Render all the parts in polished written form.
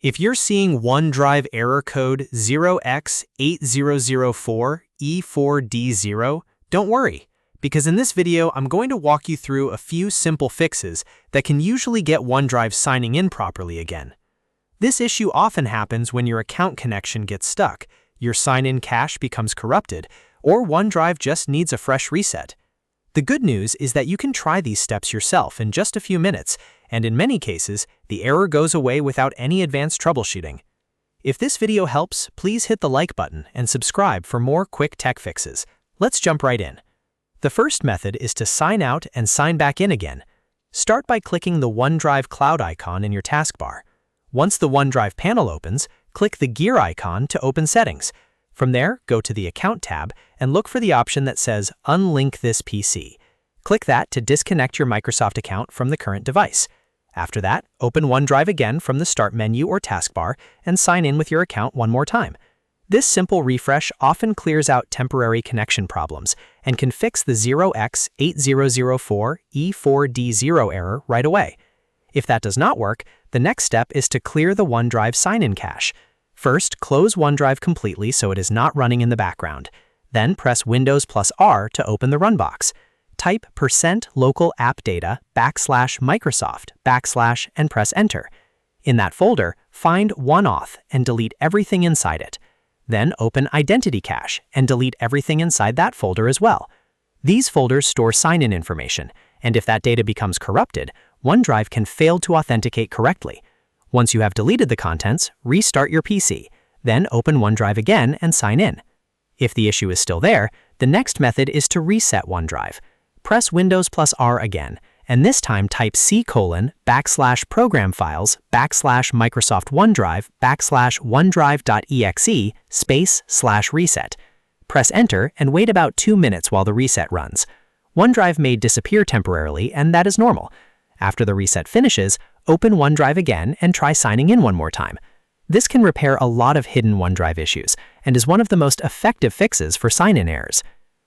If you're seeing OneDrive error code 0X8004E4D0, don't worry, because in this video I'm going to walk you through a few simple fixes that can usually get OneDrive signing in properly again. This issue often happens when your account connection gets stuck, your sign-in cache becomes corrupted, or OneDrive just needs a fresh reset. The good news is that you can try these steps yourself in just a few minutes, and in many cases, the error goes away without any advanced troubleshooting. If this video helps, please hit the like button and subscribe for more quick tech fixes. Let's jump right in. The first method is to sign out and sign back in again. Start by clicking the OneDrive cloud icon in your taskbar. Once the OneDrive panel opens, click the gear icon to open settings. From there, go to the Account tab and look for the option that says Unlink this PC. Click that to disconnect your Microsoft account from the current device. After that, open OneDrive again from the Start menu or taskbar and sign in with your account one more time. This simple refresh often clears out temporary connection problems and can fix the 0X8004E4D0 error right away. If that does not work, the next step is to clear the OneDrive sign-in cache. First, close OneDrive completely so it is not running in the background. Then press Windows plus R to open the run box. Type %localappdata \Microsoft \, and press Enter. In that folder, find OneAuth and delete everything inside it. Then open IdentityCache and delete everything inside that folder as well. These folders store sign-in information, and if that data becomes corrupted, OneDrive can fail to authenticate correctly. Once you have deleted the contents, restart your PC, then open OneDrive again and sign in. If the issue is still there, the next method is to reset OneDrive. Press Windows plus R again, and this time type /program files \Microsoft OneDrive \OneDrive.exe /reset. Press Enter and wait about 2 minutes while the reset runs. OneDrive may disappear temporarily, and that is normal. After the reset finishes, open OneDrive again and try signing in one more time. This can repair a lot of hidden OneDrive issues and is one of the most effective fixes for sign-in errors.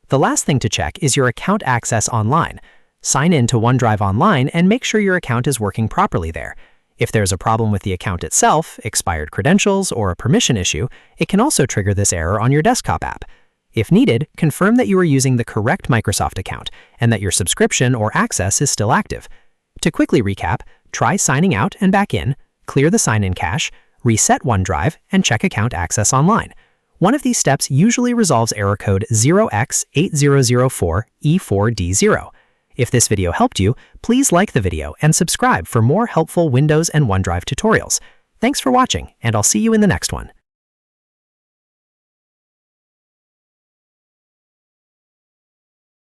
The last thing to check is your account access online. Sign in to OneDrive online and make sure your account is working properly there. If there's a problem with the account itself, expired credentials, or a permission issue, it can also trigger this error on your desktop app. If needed, confirm that you are using the correct Microsoft account and that your subscription or access is still active. To quickly recap, try signing out and back in, clear the sign-in cache, reset OneDrive, and check account access online. One of these steps usually resolves error code 0X8004E4D0. If this video helped you, please like the video and subscribe for more helpful Windows and OneDrive tutorials. Thanks for watching, and I'll see you in the next one.